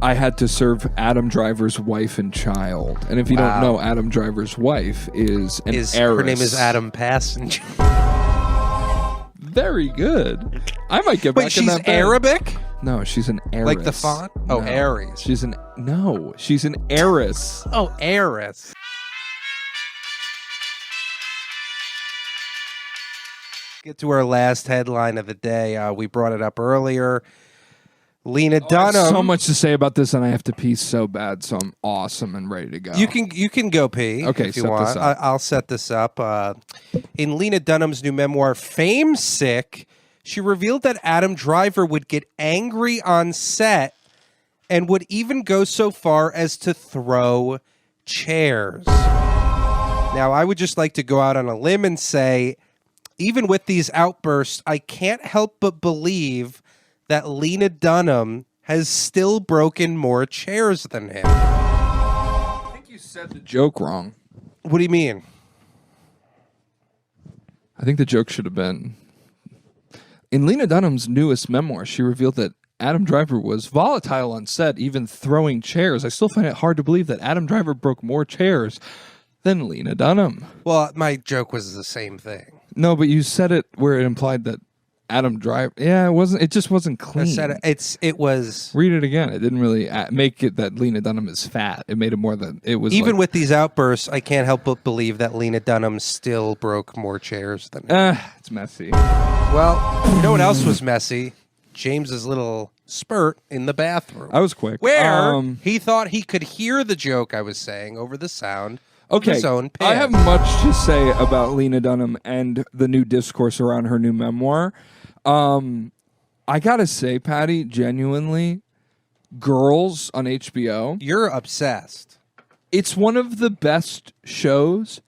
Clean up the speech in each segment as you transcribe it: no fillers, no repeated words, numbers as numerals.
I had to serve Adam Driver's wife and child. And if you don't know, Adam Driver's wife is an heiress. Her name is Adam Passenger. Very good. I might get back in that band. Wait, she's Arabic? No, she's an heiress. Like the font? No. Oh, Aries. She's an heiress. Oh, heiress. Get to our last headline of the day. We brought it up earlier. Lena Dunham. I have so much to say about this, and I have to pee so bad, so I'm awesome and ready to go. You can go pee if you want. I'll set this up. In Lena Dunham's new memoir, Fame Sick, she revealed that Adam Driver would get angry on set and would even go so far as to throw chairs. Now, I would just like to go out on a limb and say, even with these outbursts, I can't help but believe that Lena Dunham has still broken more chairs than him. I think you said the joke wrong. What do you mean? I think the joke should have been, in Lena Dunham's newest memoir, she revealed that Adam Driver was volatile on set, even throwing chairs. I still find it hard to believe that Adam Driver broke more chairs than Lena Dunham. Well, my joke was the same thing. No, but you said it where it implied that Adam Driver. Yeah, it wasn't. It just wasn't clean. I said it was. Read it again. It didn't really make it that Lena Dunham is fat. It made it more than it was. Even with these outbursts, I can't help but believe that Lena Dunham still broke more chairs than him. It's messy. Well, you know what else was messy? James's little spurt in the bathroom. I was quick. Where he thought he could hear the joke I was saying over the sound. Okay, his own I have much to say about Lena Dunham and the new discourse around her new memoir. I gotta say, Patty, genuinely, Girls on HBO. You're obsessed. It's one of the best shows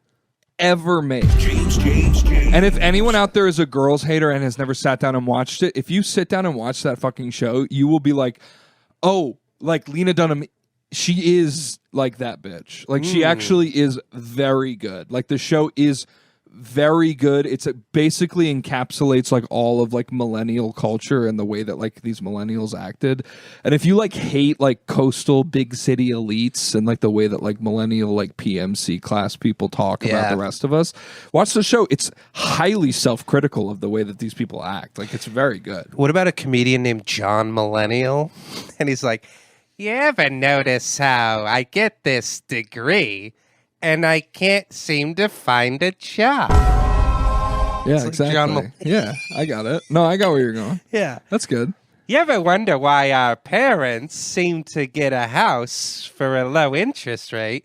ever made. James. And if anyone out there is a Girls hater and has never sat down and watched it, if you sit down and watch that fucking show, you will be like, oh, like Lena Dunham, she is like that bitch. Like she actually is very good. Like the show is very good. It basically encapsulates like all of like millennial culture and the way that like these millennials acted. And if you like hate like coastal big city elites and like the way that like millennial like PMC class people talk about the rest of us, watch the show. It's highly self-critical of the way that these people act. Like it's very good. What about a comedian named John Millennial? And he's like, you ever notice how I get this degree and I can't seem to find a job? Yeah, it's exactly. Like yeah, I got it. No, I got where you're going. Yeah. That's good. You ever wonder why our parents seem to get a house for a low interest rate?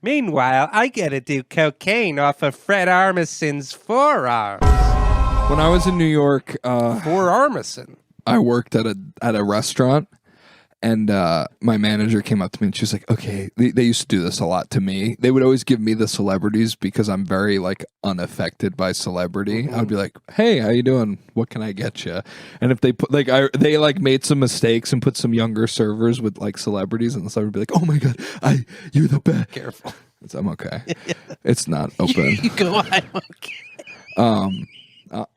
Meanwhile, I get to do cocaine off of Fred Armisen's forearms. When I was in New York, For Armisen. I worked at a restaurant. And my manager came up to me and she was like, okay, they used to do this a lot to me. They would always give me the celebrities because I'm very like unaffected by celebrity. I'd be like, hey, how you doing? What can I get you? And if they put like, they like made some mistakes and put some younger servers with like celebrities and the celebrity would be like, oh my God, you're the best. Careful. I'm okay. It's not open. You go, I'm okay.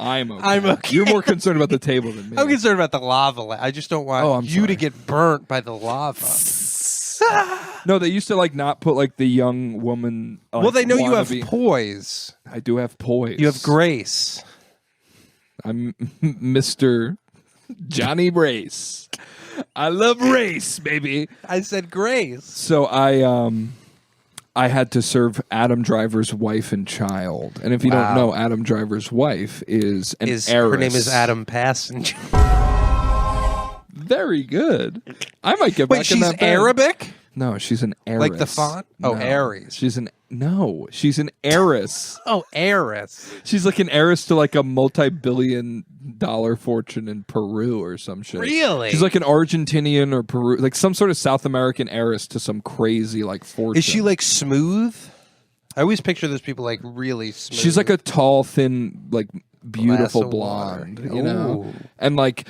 I'm okay. I'm okay. You're more concerned about the table than me. I'm concerned about the lava. I just don't want you to sorry. get burnt by the lava. No, they used to like not put like the young woman. Like, well, they know you have wannabe. poise. I do have poise. You have grace. I'm Mr. Johnny Brace. I love race, baby. I said grace. So I had to serve Adam Driver's wife and child. And if you don't know, Adam Driver's wife is an heiress. Her name is Adam Passenger. Very good. I might get back in that band. Wait, she's Arabic? No, she's an heiress. Like the font? Oh, No. Aries. She's an heiress. Oh, heiress. She's like an heiress to like a multi-billion-dollar fortune in Peru or some shit. Really? She's like an Argentinian or Peru, like some sort of South American heiress to some crazy like fortune. Is she like smooth? I always picture those people like really smooth. She's like a tall, thin, like beautiful Glass of blonde, water. you know? Ooh. And like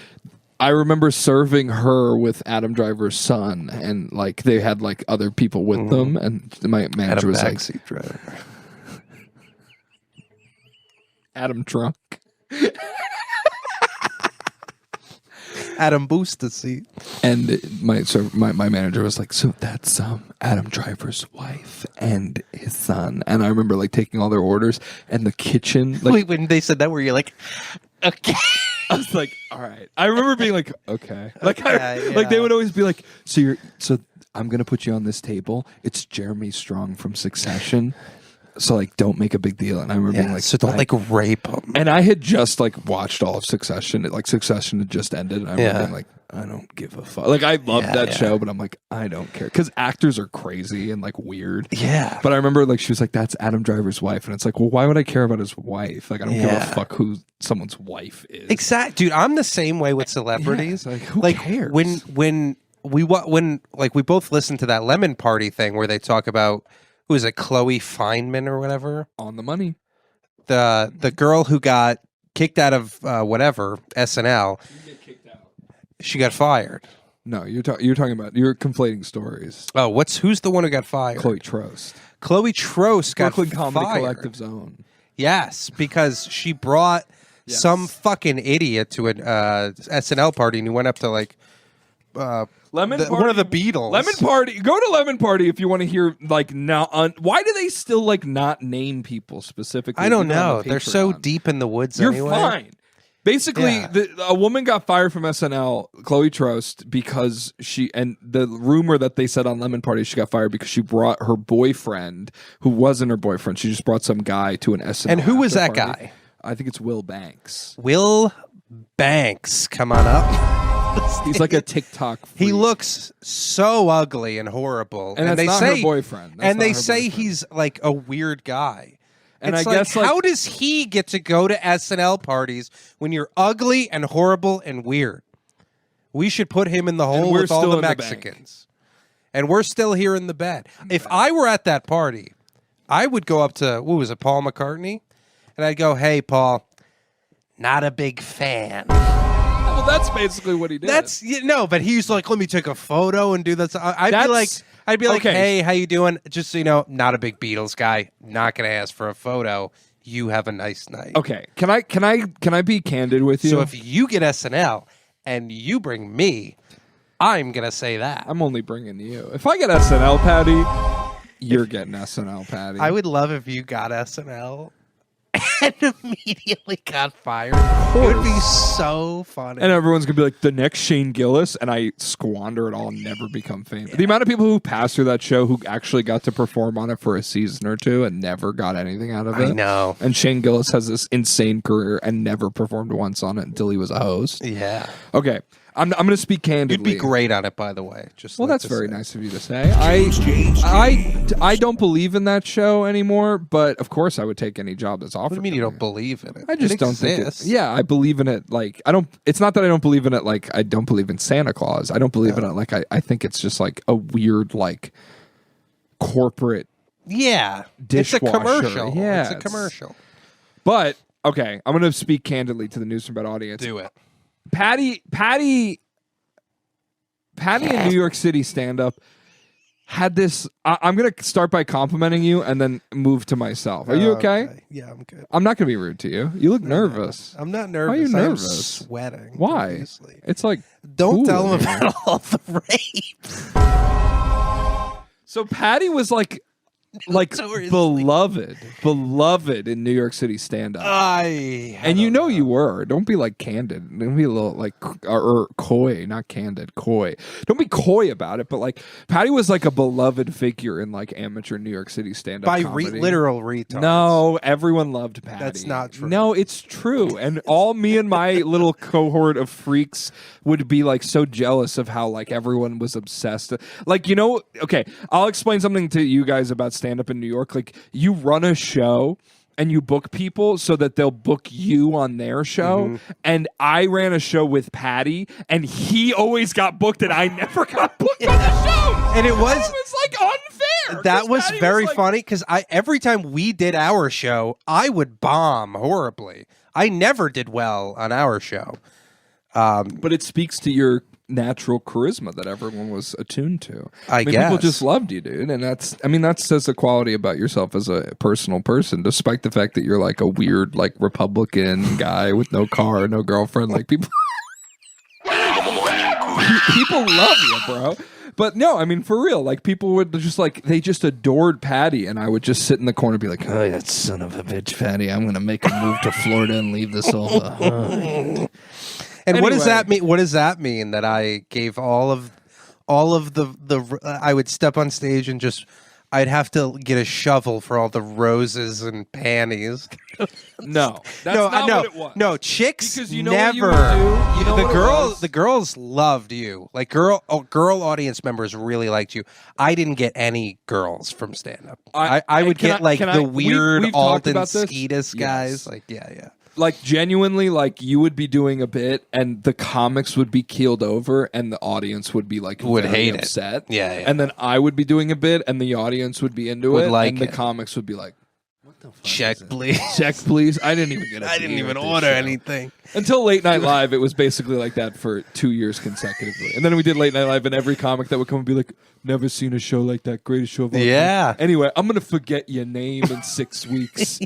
I remember serving her with Adam Driver's son, and like they had like other people with them, and my manager was like, backseat driver. Adam Trunk. Adam Booster seat. And my manager was like, so that's Adam Driver's wife and his son. And I remember like taking all their orders and the kitchen. Like, wait, when they said that, were you like, okay? I was like, all right. I remember being like, okay. Like, like they would always be like, so I'm going to put you on this table. It's Jeremy Strong from Succession. So like, don't make a big deal. And I remember being like, so don't like rape him. And I had just like watched all of Succession. Like Succession had just ended. And I remember being like, I don't give a fuck. Like I loved that show, but I'm like, I don't care. Because actors are crazy and like weird. Yeah. But I remember like she was like, that's Adam Driver's wife. And it's like, well, why would I care about his wife? Like I don't give a fuck who someone's wife is. Exactly. Dude, I'm the same way with celebrities. Like who cares? When we both listened to that Lemon Party thing where they talk about, who is it, Chloe Feynman or whatever? On the money. The girl who got kicked out of SNL. You get kicked out. She got fired. No, you're talking about, you're conflating stories. Oh, who's the one who got fired? Chloe Trost. Chloe Trost got Brooklyn Comedy fired. Collective's own. Yes, because she brought some fucking idiot to an SNL party and he went up to like Lemon Party, one of the Beatles. Lemon Party. Go to Lemon Party if you want to hear like why do they still like not name people specifically? I don't know. They're so deep in the woods. You're anyway. fine. Basically, a woman got fired from SNL, Chloe Trost, because the rumor that they said on Lemon Party she got fired because she brought her boyfriend, who wasn't her boyfriend. She just brought some guy to an SNL. And who was that party. guy? I think it's Will Banks. Will Banks, come on up. He's like a TikTok freak. He looks so ugly and horrible. And they not say her boyfriend. And they say he's like a weird guy. And it's I guess like, how does he get to go to SNL parties when you're ugly and horrible and weird? We should put him in the hole with all the Mexicans. And we're still here in the bed. If I were at that party, I would go up to, Paul McCartney? And I'd go, hey, Paul, not a big fan. Well, that's basically what he did. But he's like, let me take a photo and do that. I'd be like, okay. Hey, how you doing? Just so you know, not a big Beatles guy. Not gonna ask for a photo. You have a nice night. Okay. Can I be candid with you? So if you get SNL and you bring me, I'm gonna say that. I'm only bringing you. If I get SNL, Patty, you're getting SNL, Patty. I would love if you got SNL and immediately got fired. It would be so funny. And everyone's going to be like, the next Shane Gillis, and I squander it all and never become famous. The amount of people who passed through that show who actually got to perform on it for a season or two and never got anything out of it. I know. And Shane Gillis has this insane career and never performed once on it until he was a host. Yeah. Okay. I'm going to speak candidly. You'd be great on it, by the way. That's very nice of you to say. I don't believe in that show anymore, but of course I would take any job that's offered. What do you mean you don't believe in it? I just don't think it. Yeah, I believe in it. Like I don't. It's not that I don't believe in it. Like I don't believe in Santa Claus. I don't believe in it. Like I think it's just like a weird like corporate. Yeah, dishwasher. It's a commercial. Yeah, it's a commercial. But okay, I'm going to speak candidly to the News from Bed audience. Do it. Patty in New York City stand-up had this. I'm going to start by complimenting you and then move to myself. Are you okay? Yeah, I'm good. I'm not going to be rude to you. You look nervous. I'm not nervous. Why are you nervous? I'm sweating. Why? Obviously. It's like don't tell him about all the rapes. So Patty was like beloved in New York City stand-up. And you know you were. Don't be like candid. Don't be a little like or coy, not candid, coy. Don't be coy about it. But like Patty was like a beloved figure in like amateur New York City stand-up by comedy. Literal retards. No, everyone loved Patty. That's not true. No, it's true. And all me and my little cohort of freaks would be like so jealous of how like everyone was obsessed. Like, you know, okay, I'll explain something to you guys about stand-up in New York. Like, you run a show and you book people so that they'll book you on their show. Mm-hmm. And I ran a show with Patty, and he always got booked, and I never got booked on the show. And it was like unfair. That was Patty very funny because every time we did our show, I would bomb horribly. I never did well on our show. But it speaks to your natural charisma that everyone was attuned to. I guess people just loved you, dude, and that says the quality about yourself as a personal person, despite the fact that you're like a weird, like Republican guy with no car, no girlfriend. Like people. people love you, bro. But no, I mean, for real, like, people would just, like, they just adored Patty, and I would just sit in the corner and be like, oh, that son of a bitch, Patty, I'm going to make him move to Florida and leave this all behind. And anyway. What does that mean? What does that mean? That I gave all of the I would step on stage and just I'd have to get a shovel for all the roses and panties. No, that's not what it was. No, chicks because you know never. What you would do? The girls loved you. Like girl audience members really liked you. I didn't get any girls from stand up. I would get the weird Alden Skeetus guys. Yes. Like yeah. Like, genuinely, like, you would be doing a bit and the comics would be keeled over and the audience would be, like, would hate upset. It. Yeah. And then I would be doing a bit and the audience would be into it. Like and the comics would be like, what the fuck? Check, please. Check, please. I didn't even get I didn't even order anything. Until Late Night Live, it was basically like that for 2 years consecutively. And then we did Late Night Live and every comic that would come and be like, never seen a show like that. Greatest show of all time. Anyway, I'm going to forget your name in 6 weeks.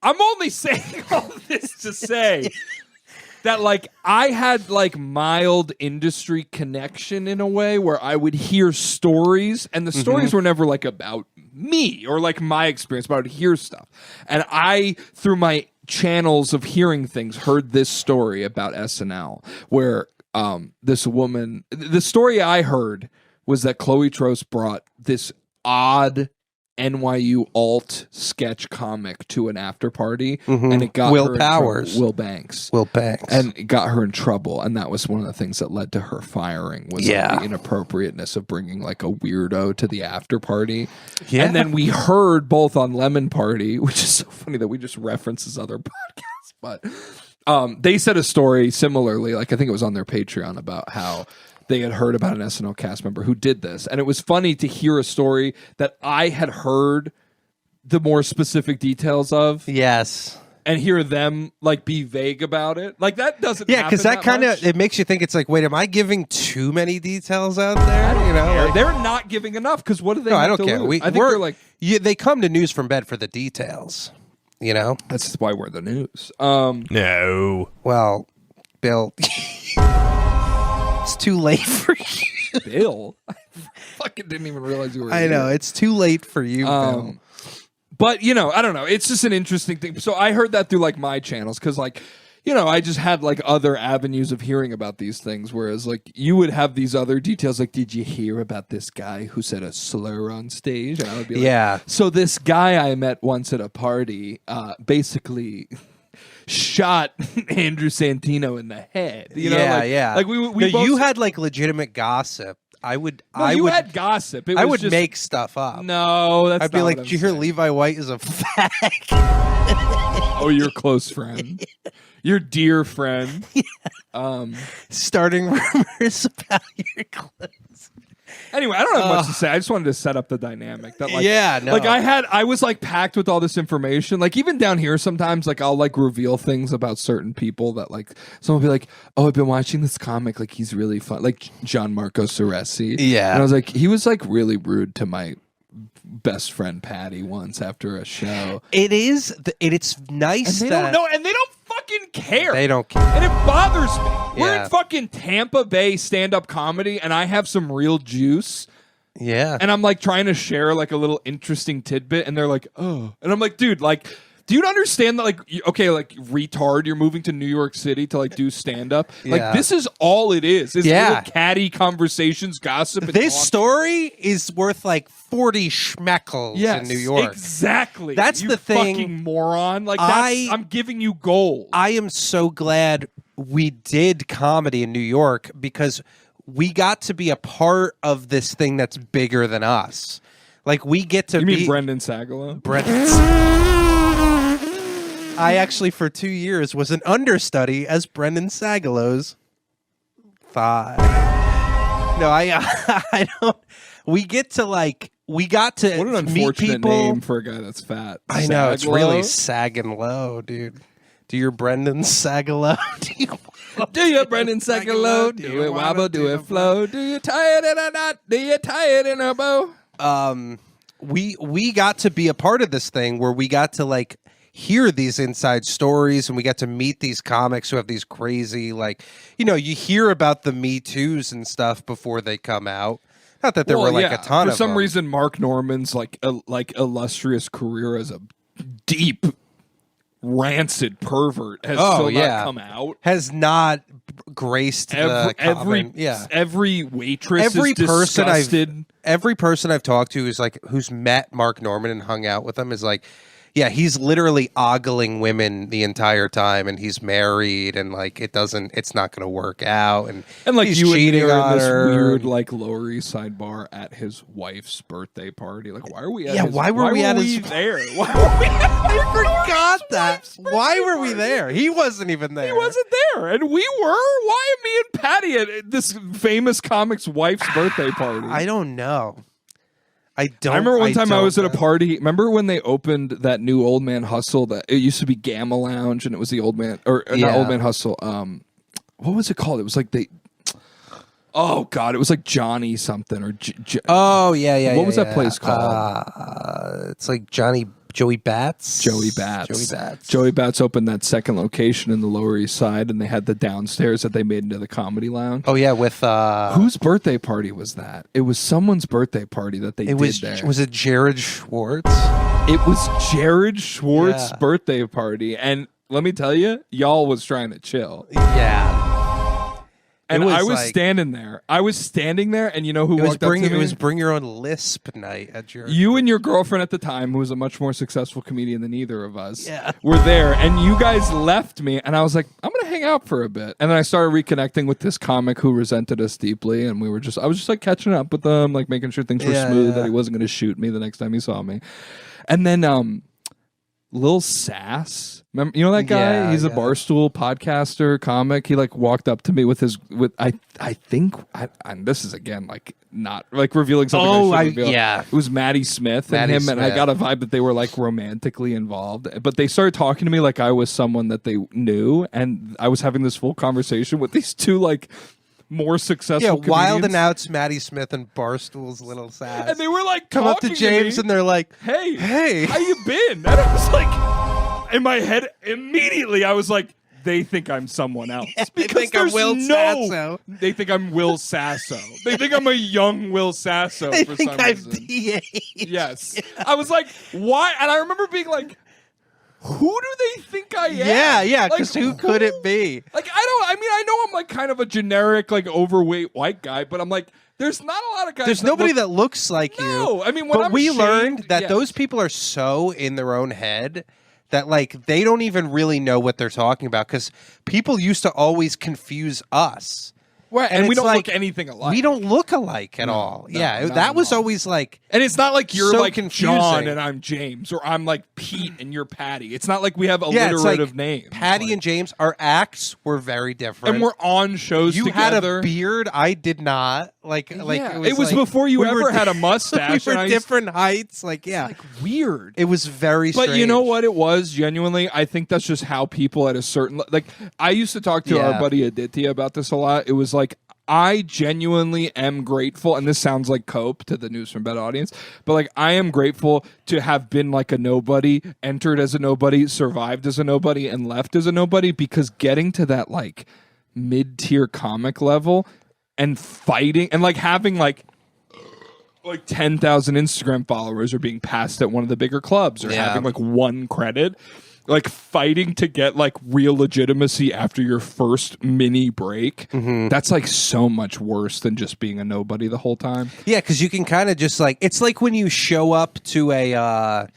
I'm only saying all this to say that, like, I had, like, mild industry connection in a way where I would hear stories, and the stories were never, like, about me or, like, my experience, but I would hear stuff. And I, through my channels of hearing things, heard this story about SNL where this woman... The story I heard was that Chloe Trost brought this odd... NYU alt sketch comic to an after party, and it got Will her Powers. Will Banks, and it got her in trouble, and that was one of the things that led to her firing was like, the inappropriateness of bringing like a weirdo to the after party. And then we heard both on Lemon Party, which is so funny that we just reference this other podcast, but they said a story similarly, like I think it was on their Patreon about how they had heard about an SNL cast member who did this. And it was funny to hear a story that I had heard the more specific details of. Yes. And hear them like be vague about it. Like that doesn't happen because that kind of, it makes you think it's like, wait, am I giving too many details out there? You know, like, they're not giving enough because what do they I don't care. I think they're like... they come to News from Bed for the details, you know? That's why we're the news. No. Well, Bill... It's too late for you. Bill? I fucking didn't even realize you were here. I know. It's too late for you, Bill. But, you know, I don't know. It's just an interesting thing. So I heard that through, like, my channels because, like, you know, I just had, like, other avenues of hearing about these things, whereas, like, you would have these other details, like, did you hear about this guy who said a slur on stage? And I would be like, so this guy I met once at a party basically... shot Andrew Santino in the head. You know, like we both... You had like legitimate gossip. You had gossip. I would make stuff up. No, that's I'd be like, did you hear Levi White is a fag? Oh, your close friend. Your dear friend. Starting rumors about your clothes. Anyway, I don't have much to say. I just wanted to set up the dynamic that, like, like I was like packed with all this information. Like even down here, sometimes like I'll like reveal things about certain people that like someone will be like, "Oh, I've been watching this comic. Like he's really fun." Like Gianmarco Ceresi. Yeah, and I was like, he was like really rude to my best friend Patty once after a show. It's nice and they don't know, and they don't fucking care. They don't care, and it bothers me. We're in fucking Tampa Bay stand-up comedy, and I have some real juice. Yeah, and I'm like trying to share like a little interesting tidbit, and they're like, "Oh," and I'm like, "Dude, like." Do you understand that, like, okay, like, retard, you're moving to New York City to, like, do stand-up? Like, this is all it is. It's little catty conversations, gossip, and this story is worth, like, 40 schmeckles in New York. Exactly. That's the thing. Fucking moron. Like, I'm giving you gold. I am so glad we did comedy in New York because we got to be a part of this thing that's bigger than us. Like, we get to You mean Brendan Sagalow? I actually, for 2 years, was an understudy as Brendan Sagalow's thigh. No, I don't. We get to like, we got to what an unfortunate name for a guy that's fat. I know, it's really sagging low, dude. Do your Brendan Sagalow? Do your Brendan Sagalow? Do it wobble? Do it flow? Do you tie it in a knot? Do you tie it in a bow? We got to be a part of this thing where we got to like hear these inside stories, and we get to meet these comics who have these crazy, like, you know, you hear about the Me Too's and stuff before they come out. Not that there were like a ton of them. For some reason, Mark Norman's like illustrious career as a deep, rancid pervert has still not come out. Has not graced every waitress is disgusted. Every person I've talked to who's met Mark Norman and hung out with him is like, yeah, he's literally ogling women the entire time, and he's married, and like it's not going to work out, and like he's you cheating and me are on in this her. weird like Lower East Side bar at his wife's birthday party. Like, why are we at? Why were we there? Why were we I forgot that. Why were we there? He wasn't even there. He wasn't there, and we were. Why me and Patty at this famous comic's wife's birthday party? I don't know. I remember one time I was at a party. Remember when they opened that new Old Man Hustle? That it used to be Gamma Lounge, and it was the Old Man not Old Man Hustle. What was it called? It was like oh God, it was like Johnny something or. What was that place called? It's like Joey Bats. Joey Bats opened that second location in the Lower East Side, and they had the downstairs that they made into the comedy lounge. Oh yeah, with whose birthday party was that? It was someone's birthday party that they did there. Was it Jared Schwartz? It was Jared Schwartz's birthday party, and let me tell you, y'all was trying to chill. Yeah. And I was standing there. And you know who walked up to me? It was Bring Your Own Lisp night at Jared. You and your girlfriend at the time, who was a much more successful comedian than either of us, were there. And you guys left me, and I was like, I'm going to hang out for a bit. And then I started reconnecting with this comic who resented us deeply, and I was just like catching up with them, like making sure things were smooth, that he wasn't going to shoot me the next time he saw me. And then Lil Sass, remember, you know that guy? He's a Barstool podcaster, comic. He like walked up to me with I think this is again like not like revealing something. It was Maddie Smith and him, and I got a vibe that they were like romantically involved. But they started talking to me like I was someone that they knew, and I was having this full conversation with these two like more successful comedians. Wild and Out's Maddie Smith and Barstool's Little Sass. And they were like come up to James and they're like, hey, how you been? And I was like, in my head, immediately I was like, they think I'm someone else. They think I'm Will Sasso. They think I'm Will Sasso. They think I'm a young Will Sasso for some reason. Yes. I was like, why? And I remember being like, who do they think I am? Yeah, because like, who could it be? Like, I know I'm like kind of a generic, like overweight white guy, but I'm like, there's not a lot of guys. There's nobody that looks like you. No, I mean, we learned that those people are so in their own head that like they don't even really know what they're talking about, because people used to always confuse us. Right, and we don't look anything alike. We don't look alike at all. That was always like... And it's not like you're so like confusing. John and I'm James, or I'm like Pete and you're Patty. It's not like we have alliterative names. Patty and James, our acts were very different. And we're on shows together. You had a beard. I did not. It was before you ever had a mustache. We were different heights. It's like weird. It was very strange. But you know what it was? Genuinely, I think that's just how people at a certain... Like, I used to talk to our buddy Aditya about this a lot. It was like, I genuinely am grateful, and this sounds like cope to the News from Bed audience, but like I am grateful to have been like a nobody, entered as a nobody, survived as a nobody, and left as a nobody, because getting to that like mid-tier comic level and fighting and like having like 10,000 Instagram followers, or being passed at one of the bigger clubs, or having like one credit. Like fighting to get like real legitimacy after your first mini break, that's like so much worse than just being a nobody the whole time. Yeah, because you can kind of just like, it's like when you show up to a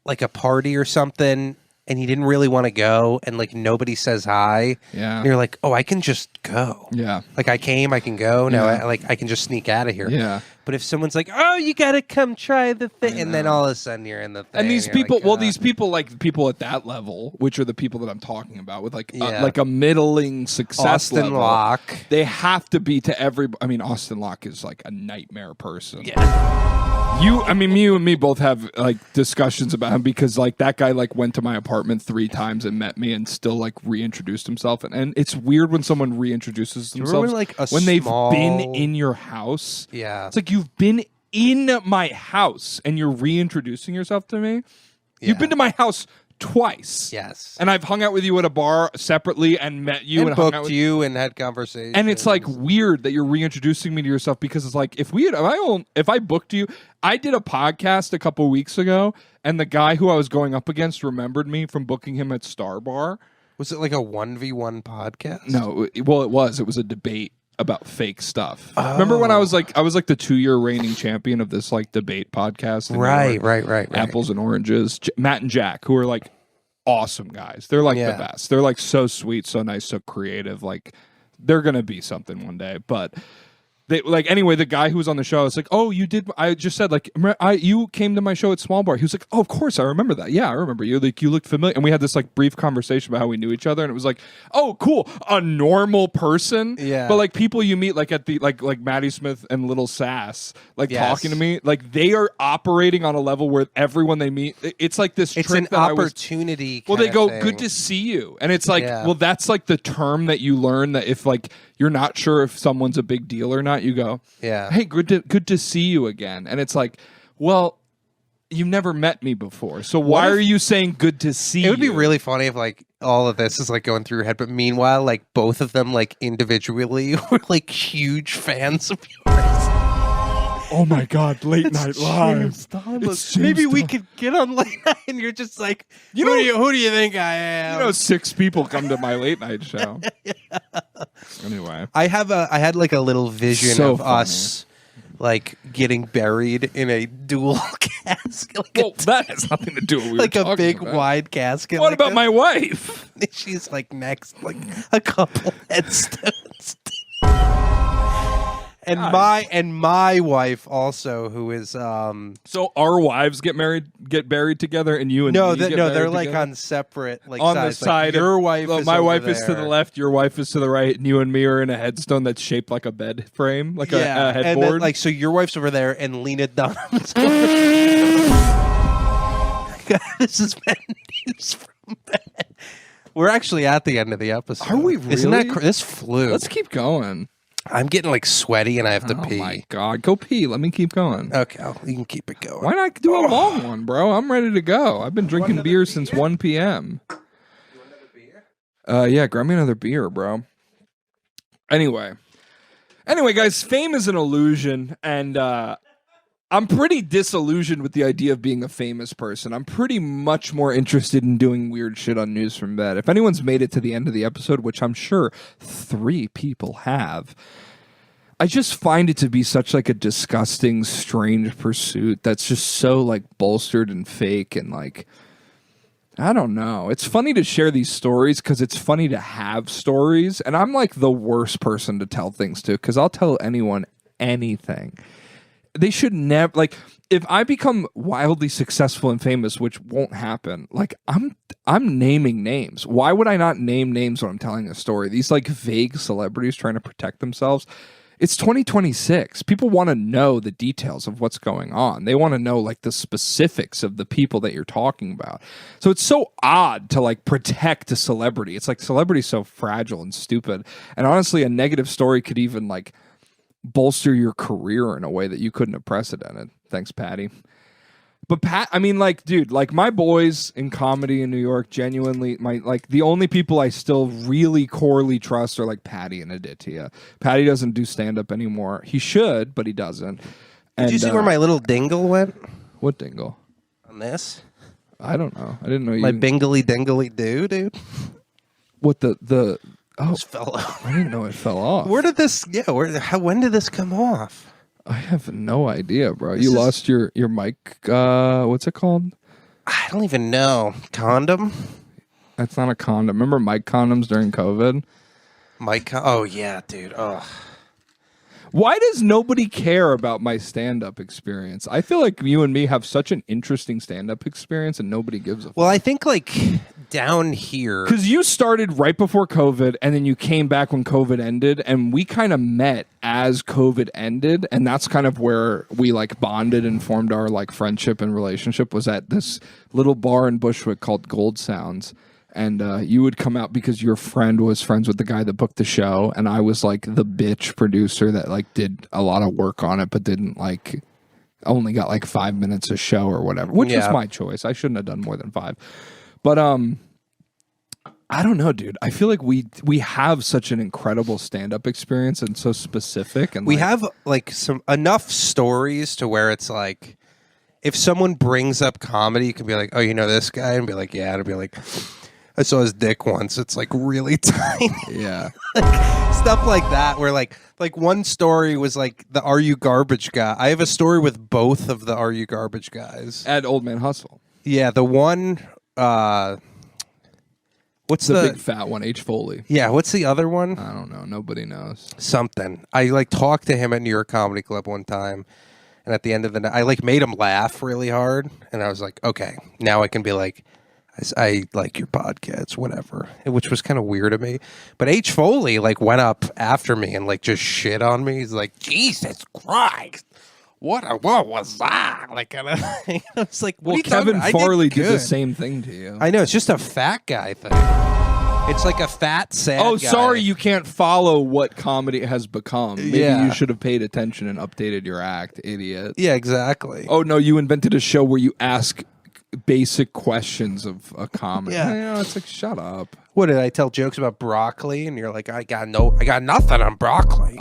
like a party or something and you didn't really want to go, and like nobody says hi. Yeah, and you're like, oh, I can just go. Yeah, like I came, I can go. Now I can just sneak out of here. Yeah. But if someone's like, "Oh, you gotta come try the thing," and then all of a sudden you're in the thing, and these people, like, these people, like people at that level, which are the people that I'm talking about, with like a middling success Austin level, Locke, they have to be to every. I mean, Austin Locke is like a nightmare person. Yeah. You and me both have like discussions about him, because like that guy like went to my apartment 3 times and met me and still like reintroduced himself, and it's weird when someone reintroduces themselves when they've been in your house. Yeah, it's like, you've been in my house and you're reintroducing yourself to me. You've been to my house twice. Yes. And I've hung out with you at a bar separately and met you and hung out with you and had conversations. And it's like weird that you're reintroducing me to yourself, because it's like if I booked you, I did a podcast a couple weeks ago, and the guy who I was going up against remembered me from booking him at Star Bar. Was it like a 1v1 podcast? No, it was a debate about fake stuff. Oh. Remember when I was like the 2-year reigning champion of this like debate podcast? Right. Apples and Oranges. Matt and Jack, who are like awesome guys. They're like the best. They're like so sweet, so nice, so creative. Like they're gonna be something one day. But they anyway, the guy who was on the show, I was like, oh, you did. I just said like, you came to my show at Small Bar. He was like, oh, of course, I remember that. Yeah, I remember you. Like you looked familiar. And we had this like brief conversation about how we knew each other. And it was like, oh, cool, a normal person. Yeah. But like people you meet like at the like Maddie Smith and Little Sass talking to me, like they are operating on a level where everyone they meet, it's like this. It's trick an opportunity. Well, they go, good to see you, and it's like, well, that's like the term that you learn that if like you're not sure if someone's a big deal or not, you go, hey, good to see you again. And it's like, well, you've never met me before, so why are you saying good to see you? It would be really funny if like all of this is like going through your head, but meanwhile, like both of them like individually were like huge fans of yours. Oh my God, Late Night Live. Maybe we could get on Late Night and you're just like, who do you think I am? 6 people come to my late night show. Anyway. I had like a little vision of us like getting buried in a dual casket. Well, that has nothing to do with like a big wide casket. What about my wife? She's like next, like a couple headstones. And my wife also, who is so our wives get buried together, and you and they're like on separate like on sides. The side. Like your wife, is my wife there. Is to the left, your wife is to the right, and you and me are in a headstone that's shaped like a bed frame, like a headboard. And then, like so, your wife's over there, and Lena Dunham's. This is bad news from bed. We're actually at the end of the episode. Are we really? Isn't that this flew? Let's keep going. I'm getting like sweaty and I have to pee. Oh my God. Go pee. Let me keep going. Okay. You can keep it going. Why not do a long one, bro? I'm ready to go. I've been drinking beer since 1 p.m. You want another beer? Yeah, grab me another beer, bro. Anyway, guys, fame is an illusion, and I'm pretty disillusioned with the idea of being a famous person. I'm pretty much more interested in doing weird shit on News from Bed. If anyone's made it to the end of the episode, which I'm sure 3 people have, I just find it to be such like a disgusting, strange pursuit that's just so like bolstered and fake and like, I don't know. It's funny to share these stories because it's funny to have stories. And I'm like the worst person to tell things to because I'll tell anyone anything. They should never, like, if I become wildly successful and famous, which won't happen, like, I'm naming names. Why would I not name names when I'm telling a story? These, like, vague celebrities trying to protect themselves. It's 2026. People want to know the details of what's going on. They want to know, like, the specifics of the people that you're talking about. So it's so odd to, like, protect a celebrity. It's like celebrity's so fragile and stupid. And honestly, a negative story could even, like, bolster your career in a way that you couldn't have precedented. Thanks, Patty. But Pat, I mean, like, dude, like my boys in comedy in New York, genuinely, the only people I still really corely trust are like Patty and Aditya. Patty doesn't do stand up anymore. He should, but he doesn't. And, did you see where my little dingle went? What dingle? On this? I don't know. I didn't know you. My bingly dingly do, dude. What the? Oh, it fell off. I didn't know it fell off. Where did this? Yeah, when did this come off? I have no idea, bro. You lost your mic. What's it called? I don't even know. Condom? That's not a condom. Remember mic condoms during COVID? Oh yeah, dude. Oh. Why does nobody care about my stand-up experience? I feel like you and me have such an interesting stand-up experience, and nobody gives a fuck. Well, I think like down here, because you started right before COVID, and then you came back when COVID ended, and we kind of met as COVID ended, and that's kind of where we like bonded and formed our like friendship and relationship. Was at this little bar in Bushwick called Gold Sounds. And you would come out because your friend was friends with the guy that booked the show, and I was like the bitch producer that like did a lot of work on it, but didn't like only got like 5 minutes a show or whatever, which was my choice. I shouldn't have done more than 5. But I don't know, dude. I feel like we have such an incredible stand-up experience and so specific, and we have like some enough stories to where it's like, if someone brings up comedy, you can be like, oh, you know this guy, and be like, yeah, and be like, I saw his dick once. It's like really tiny. Yeah. Like, stuff like that, where like one story was like the Are You Garbage guy. I have a story with both of the Are You Garbage guys at Old Man Hustle. Yeah, the one. What's the big fat one? H. Foley. Yeah, what's the other one? I don't know. Nobody knows. Something. I like talked to him at New York Comedy Club one time, and at the end of the night, I like made him laugh really hard, and I was like, okay, now I can be like, I like your podcast, whatever, which was kind of weird of me. But H. Foley like went up after me and like just shit on me. He's like, Jesus Christ. What was that? Like, I was like, well, Kevin Farley did the same thing to you. I know. It's just a fat guy thing. It's like a fat, sad guy. Sorry, you can't follow what comedy has become. Maybe you should have paid attention and updated your act, idiot. Yeah, exactly. Oh, no, you invented a show where you ask basic questions of a comedy. Yeah. You know, it's like, shut up. What, did I tell jokes about broccoli? And you're like, I got nothing on broccoli.